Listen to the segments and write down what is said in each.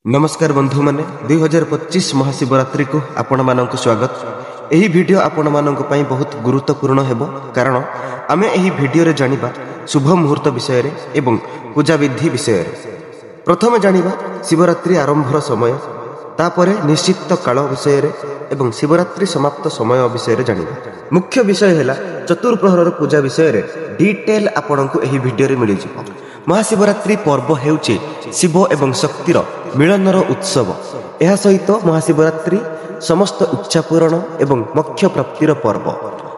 नमस्कार बंधु माने 2025 महाशिवरात्रि को आपण मानक स्वागत। एही वीडियो आपण मानक पई बहुत गुरुत्वपूर्ण हेबो कारण आमे एही वीडियो रे जानिबा शुभ मुहूर्त विषय रे एवं पूजा विधि विषय रे। प्रथम जानिबा शिवरात्रि आरंभर समय, तापरे निश्चित काल विषय रे एवं शिवरात्रि समाप्त समय विषय रे जानिबा। मुख्य विषय हैला चतुर्प्रहर पूजा विषय रे डिटेल आपनकु एही वीडियो रे मिलि जिवो। महाशिवरात्रि पर्व हेउचे शिव एवं शक्तिर मिलनर उत्सव। यह सहित महाशिवरात्रि समस्त इच्छा पूरण एवं मोक्ष प्राप्तिर पर्व।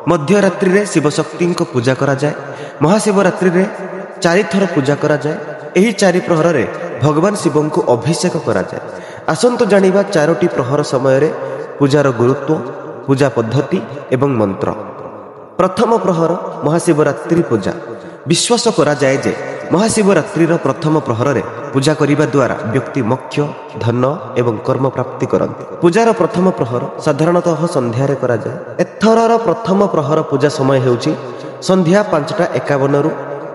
मध्यरात्रि रे शिव शक्ति को पूजा करा जाए। महाशिवरात्रि रे 4 थर पूजा करा जाए। एही 4 प्रहर रे भगवान शिव को अभिषेक करा जाए। आसंतु जानिबा 4टी प्रहर समय रे पूजार गुरुत्व, पूजा पद्धति एवं मंत्र। प्रथम प्रहर महाशिवरात्रि पूजा। विश्वास करा जाए जे महाशिवरात्रि प्रथम प्रहर रे पूजा करिबा द्वारा व्यक्ति मोक्ष, धन एवं कर्म प्राप्ति करନ୍ତି। पूजार प्रथम प्रहर साधारणतः संध्या रे करा जाए। एथरर प्रथम प्रहर पूजा समय हेउची संध्या 5:51 रु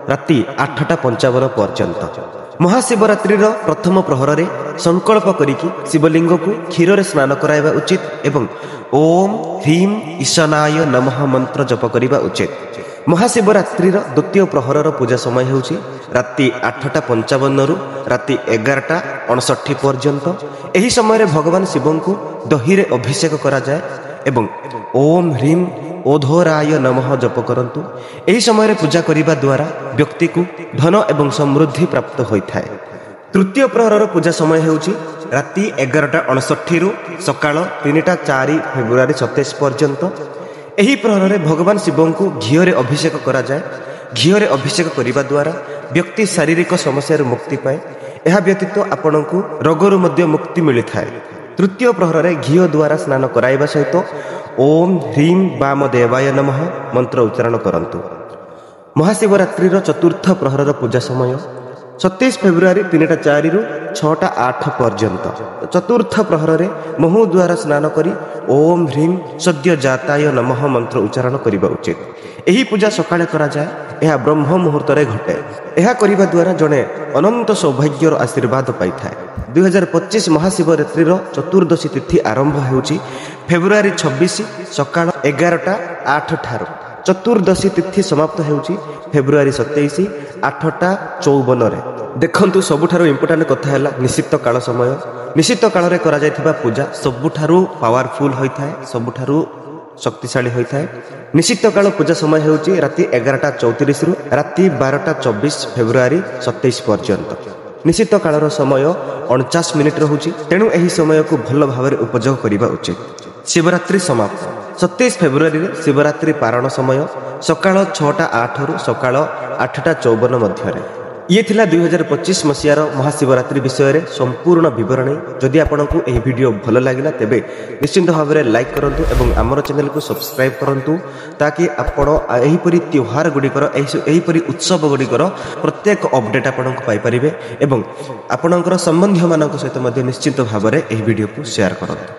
राति 8:55 पर्यंत। महाशिवरात्रि प्रथम प्रहर रे संकल्प करिकि शिवलिंग को क्षीर रे स्नान कराइबा उचित एवं ओम ह्रीम ईशानाय नमः मंत्र जप करिबा उचित। महाशिवरात्रि द्वितीय प्रहर पूजा समय हेउची राति 8:55 रु राति 11:59 पर्यंत। एही समय रे भगवान शिव को दही रे अभिषेक करा जाए एवं ओम ह्रीम ओधोराय नमः जप करंतु। एही समय रे पूजा करिबा द्वारा व्यक्ति को धन एवं समृद्धि प्राप्त होइथाय। तृतीय प्रहर पूजा समय हेउची राति 11:59 रु सकाळ 3:04 फेब्रुआरी 27 पर्यंत। एही प्रहर रे भगवान शिव को घीओ रे अभिषेक करा जाए। घीओ रे अभिषेक करिबा द्वारा व्यक्ति शारीरिक समस्या मुक्ति पाए। यह व्यतीत आपण को रोगरु मध्य मुक्ति मिली थाए। तृतीय प्रहर रे घीओ द्वारा स्नान कराइबा सहित ओम ह्रीम वामदेवाय नमः मंत्र उच्चारण करंतु। महाशिवरात्रि चतुर्थ प्रहर पूजा समय 27 फेब्रुआरी 3:04 रु 6:08 पर्यंत। चतुर्थ प्रहर रे महु द्वारा स्नान करी ओम ह्रीम सद्य जाताय नमः मंत्र उच्चारण करिबा उचित। एही पूजा सकाळे करा जाए। यह ब्रह्म मुहूर्त रे घटे। यह करिबा द्वारा जने अनंत सौभाग्यर आशीर्वाद पाई थाए। 2025 महाशिवरात्रि चतुर्दशी तिथि आरंभ हेउची फेब्रुआरी 26 सकाळ 11:08 ठारू। चतुर्दशी तिथि समाप्त हेउची फेब्रुआरी 27 8:54 रे। देखंतु सबुठारो इंपोर्टेंट कथा हैला निश्चित काल समय। निश्चित काल रे करा जायथिबा पूजा सबुठारो पावरफुल होइथाय, सबुठारो शक्तिशाली होइथाय। निश्चित काल पूजा समय हेउची राति 11:34 रु राति 12:24 फेब्रुआरी 27 पर्यंत। निश्चित कालर समय 49 मिनिट रहुची। तेणु एही समय को भल भाव उपयोग करिबा उचित। शिवरात्रि समाप्त 27 फेब्रुआरी रे शिवरात्रि पारण समय सकाळ 6:08 रु सकाळ 8:54 मध्यरे। ये थिला 2025 मसीहार महाशिवरात्रि विषय रे संपूर्ण विवरणी। जदि आपनकु एही वीडियो भल लागिला तेबे निश्चित भाव में लाइक करंतु एवं आमर चैनल को सब्सक्राइब करंतु ताकि आपण एही परि त्योहार गुडिकर एही परि उत्सव गुडिकर प्रत्येक अपडेट आपनकु पाई परिबे एवं आपनकर संबंधी मानक सहित निश्चित भाव में एही वीडियो को शेयर करंतु।